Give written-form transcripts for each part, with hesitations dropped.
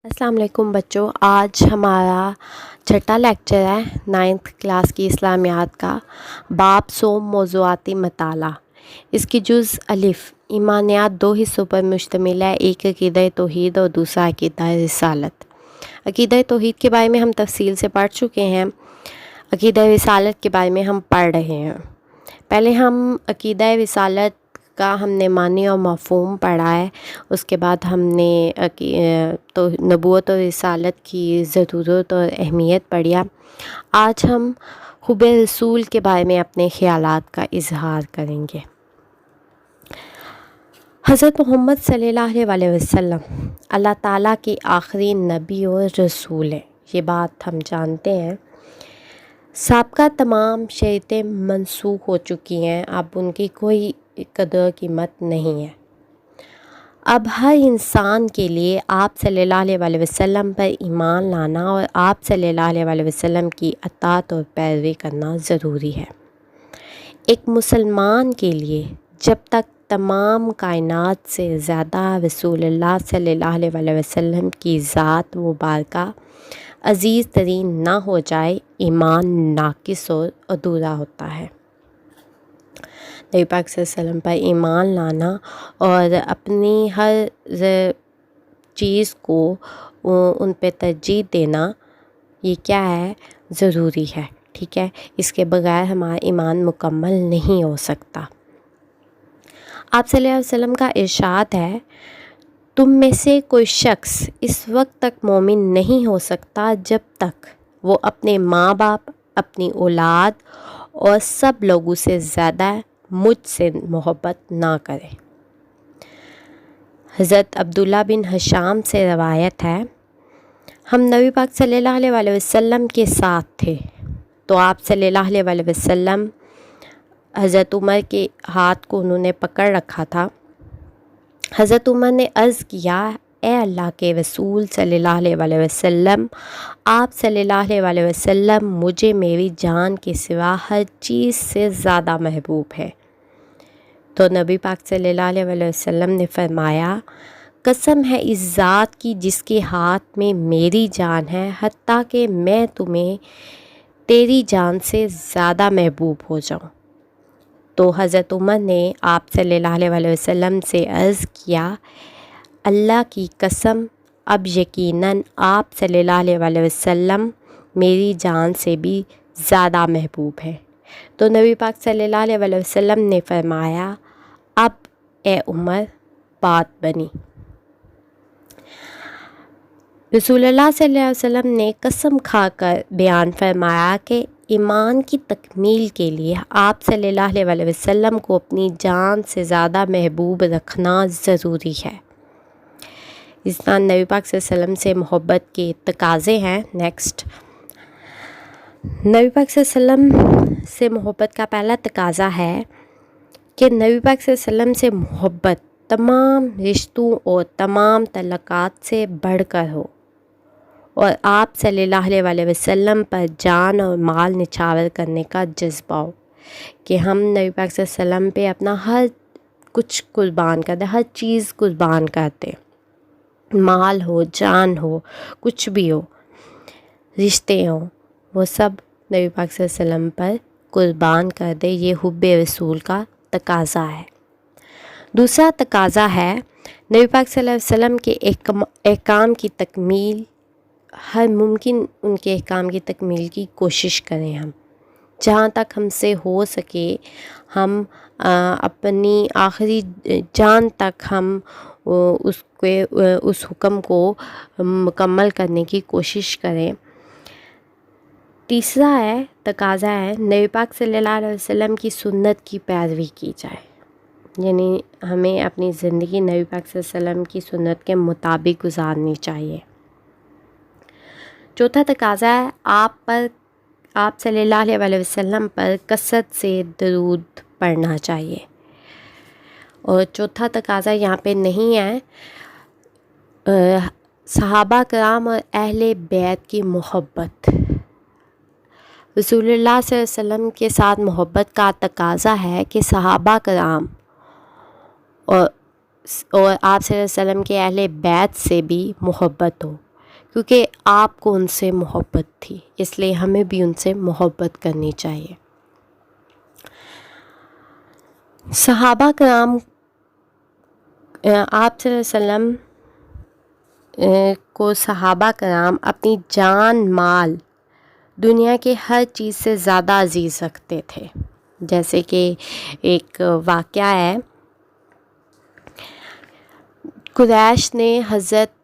السلام علیکم بچوں، آج ہمارا چھٹا لیکچر ہے 9th کلاس کی اسلامیات کا باب سوم موضوعاتی مطالعہ۔ اس کی جز الف ایمانیات دو حصوں پر مشتمل ہے، ایک عقیدہ توحید اور دوسرا عقیدہ رسالت۔ عقیدہ توحید کے بارے میں ہم تفصیل سے پڑھ چکے ہیں، عقیدہ رسالت کے بارے میں ہم پڑھ رہے ہیں۔ پہلے ہم عقیدہ رسالت کا ہم نے معنی اور مفہوم پڑھا ہے، اس کے بعد ہم نے تو نبوت اور رسالت کی ضرورت اور اہمیت پڑھیا۔ آج ہم حب رسول کے بارے میں اپنے خیالات کا اظہار کریں گے۔ حضرت محمد صلی اللہ علیہ وسلم اللہ تعالیٰ کے آخری نبی اور رسول ہیں، یہ بات ہم جانتے ہیں۔ سابقہ تمام شریعتیں منسوخ ہو چکی ہیں، اب ان کی کوئی قدر و قیمت نہیں ہے۔ اب ہر انسان کے لیے آپ صلی اللہ علیہ وسلم پر ایمان لانا اور آپ صلی اللہ علیہ وسلم کی اطاعت اور پیروی کرنا ضروری ہے۔ ایک مسلمان کے لیے جب تک تمام کائنات سے زیادہ رسول اللہ صلی اللہ علیہ وسلم کی ذات مبارکہ عزیز ترین نہ ہو جائے، ایمان ناقص اور ادھورا ہوتا ہے۔ نبی پاک صلی اللہ علیہ وسلم پر ایمان لانا اور اپنی ہر چیز کو ان پہ ترجیح دینا، یہ کیا ہے؟ ضروری ہے، ٹھیک ہے؟ اس کے بغیر ہمارا ایمان مکمل نہیں ہو سکتا۔ آپ صلی اللہ علیہ وسلم کا ارشاد ہے، تم میں سے کوئی شخص اس وقت تک مومن نہیں ہو سکتا جب تک وہ اپنے ماں باپ، اپنی اولاد اور سب لوگوں سے زیادہ مجھ سے محبت نہ کرے۔ حضرت عبداللہ بن حشام سے روایت ہے، ہم نبی پاک صلی اللہ علیہ وسلم کے ساتھ تھے تو آپ صلی اللہ علیہ وسلم حضرت عمر کے ہاتھ کو انہوں نے پکڑ رکھا تھا۔ حضرت عمر نے عرض کیا، اے اللہ کے رسول صلی اللہ علیہ وسلم، آپ صلی اللہ علیہ وسلم مجھے میری جان کے سوا ہر چیز سے زیادہ محبوب ہے۔ تو نبی پاک صلی اللہ علیہ وسلم نے فرمایا، قسم ہے اس ذات کی جس کے ہاتھ میں میری جان ہے، حتیٰ کہ میں تمہیں تیری جان سے زیادہ محبوب ہو جاؤں۔ تو حضرت عمر نے آپ صلی اللہ علیہ وسلم سے عرض کیا، اللہ کی قسم، اب یقیناً آپ صلی اللہ علیہ وسلم میری جان سے بھی زیادہ محبوب ہے۔ تو نبی پاک صلی اللہ علیہ وسلم نے فرمایا، اب اے عمر بات بنی۔ رسول اللہ صلی اللہ علیہ وسلم نے قسم کھا کر بیان فرمایا کہ ایمان کی تکمیل کے لیے آپ صلی اللہ علیہ وسلم کو اپنی جان سے زیادہ محبوب رکھنا ضروری ہے۔ اس طرح نبی پاک صلی اللہ علیہ وسلم سے محبت کے تقاضے ہیں۔ نیکسٹ، نبی پاک صلی اللہ علیہ وسلم سے محبت کا پہلا تقاضا ہے کہ نبی پاک صلی اللہ علیہ وسلم سے محبت تمام رشتوں اور تمام تعلقات سے بڑھ کر ہو، اور آپ صلی اللہ علیہ وسلم پر جان اور مال نچھاور کرنے کا جذبہ ہو، کہ ہم نبی پاک صلی اللہ علیہ وسلم پہ اپنا ہر کچھ قربان کرتے، ہر چیز قربان کرتے، مال ہو، جان ہو، کچھ بھی ہو، رشتے ہوں، وہ سب نبی پاک صلی اللہ علیہ وسلم پر قربان کر دے۔ یہ حب رسول کا تقاضا ہے۔ دوسرا تقاضا ہے نبی پاک صلی اللہ علیہ وسلم کے احکام کی تکمیل، ہر ممکن ان کے احکام کی تکمیل کی کوشش کریں، ہم جہاں تک ہم سے ہو سکے ہم اپنی آخری جان تک ہم اس حکم کو مکمل کرنے کی کوشش کریں۔ تیسرا تقاضا ہے نبی پاک صلی اللہ علیہ وسلم کی سنت کی پیروی کی جائے، یعنی ہمیں اپنی زندگی نبی پاک صلی اللہ علیہ وسلم کی سنت کے مطابق گزارنی چاہیے۔ چوتھا تقاضا ہے آپ صلی اللہ علیہ وسلم پر کثرت سے درود پڑھنا چاہیے۔ اور چوتھا تقاضا یہاں پہ نہیں ہے، صحابہ کرام اور اہل بیت کی محبت۔ رسول اللہ صلی اللہ علیہ وسلم کے ساتھ محبت کا تقاضا ہے کہ صحابہ کرام اور آپ صلی اللہ علیہ وسلم کے اہل بیت سے بھی محبت ہو۔ کیونکہ آپ کو ان سے محبت تھی، اس لیے ہمیں بھی ان سے محبت کرنی چاہیے۔ صحابہ کرام آپ صلی اللہ علیہ وسلم کو صحابہ کرام اپنی جان، مال، دنیا کے ہر چیز سے زیادہ عزیز رکھتے تھے۔ جیسے کہ ایک واقعہ ہے، قریش نے حضرت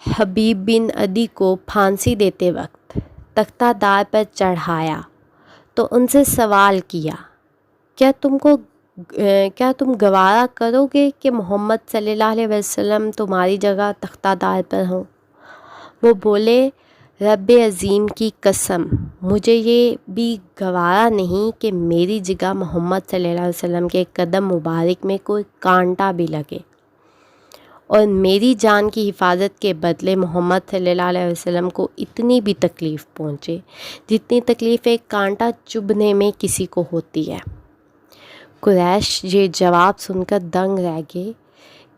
حبیب بن عدی کو پھانسی دیتے وقت تختہ دار پر چڑھایا تو ان سے سوال کیا، کیا تم گوارا کرو گے کہ محمد صلی اللہ علیہ وسلم تمہاری جگہ تختہ دار پر ہوں؟ وہ بولے، رب عظیم کی قسم، مجھے یہ بھی گوارا نہیں کہ میری جگہ محمد صلی اللہ علیہ وسلم کے قدم مبارک میں کوئی کانٹا بھی لگے، اور میری جان کی حفاظت کے بدلے محمد صلی اللہ علیہ وسلم کو اتنی بھی تکلیف پہنچے جتنی تکلیف ایک کانٹا چبھنے میں کسی کو ہوتی ہے۔ قریش یہ جواب سن کر دنگ رہ گئے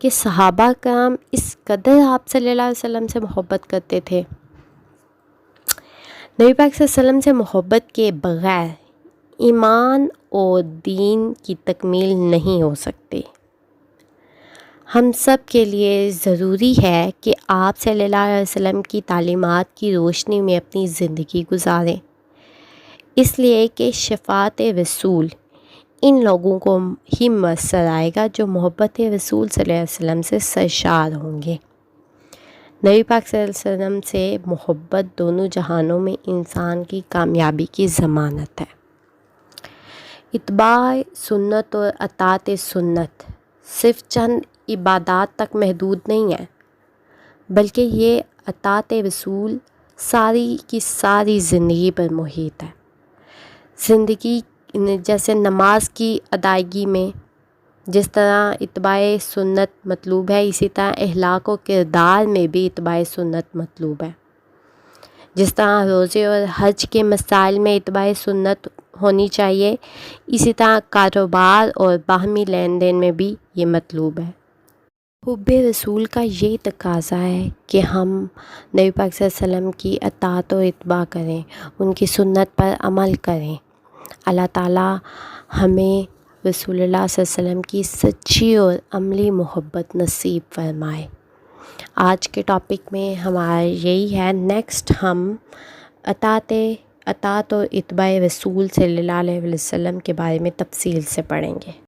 کہ صحابہ کرام اس قدر آپ صلی اللہ علیہ وسلم سے محبت کرتے تھے۔ نبی پاک صلی اللہ علیہ وسلم سے محبت کے بغیر ایمان اور دین کی تکمیل نہیں ہو سکتی۔ ہم سب کے لیے ضروری ہے کہ آپ صلی اللہ علیہ وسلم کی تعلیمات کی روشنی میں اپنی زندگی گزاریں، اس لیے کہ شفاعت رسول ان لوگوں کو ہی میسر آئے گا جو محبت رسول صلی اللہ علیہ وسلم سے سرشار ہوں گے۔ نبی پاک صلی اللہ علیہ وسلم سے محبت دونوں جہانوں میں انسان کی کامیابی کی ضمانت ہے۔ اتباع سنت اور اطاعت سنت صرف چند عبادات تک محدود نہیں ہے، بلکہ یہ اطاعت رسول ساری کی ساری زندگی پر محیط ہے۔ زندگی جیسے نماز کی ادائیگی میں جس طرح اتباع سنت مطلوب ہے، اسی طرح اخلاق و کردار میں بھی اتباع سنت مطلوب ہے۔ جس طرح روزے اور حج کے مسائل میں اتباع سنت ہونی چاہیے، اسی طرح کاروبار اور باہمی لین دین میں بھی یہ مطلوب ہے۔ حب رسول کا یہ تقاضا ہے کہ ہم نبی پاک صلی اللہ علیہ وسلم کی اطاعت و اتباع کریں، ان کی سنت پر عمل کریں۔ اللہ تعالیٰ ہمیں رسول اللہ صلی اللہ علیہ وسلم کی سچی اور عملی محبت نصیب فرمائے۔ آج کے ٹاپک میں ہمارا یہی ہے۔ نیکسٹ ہم اطاعت و اتباع رسول صلی اللہ علیہ وسلم کے بارے میں تفصیل سے پڑھیں گے۔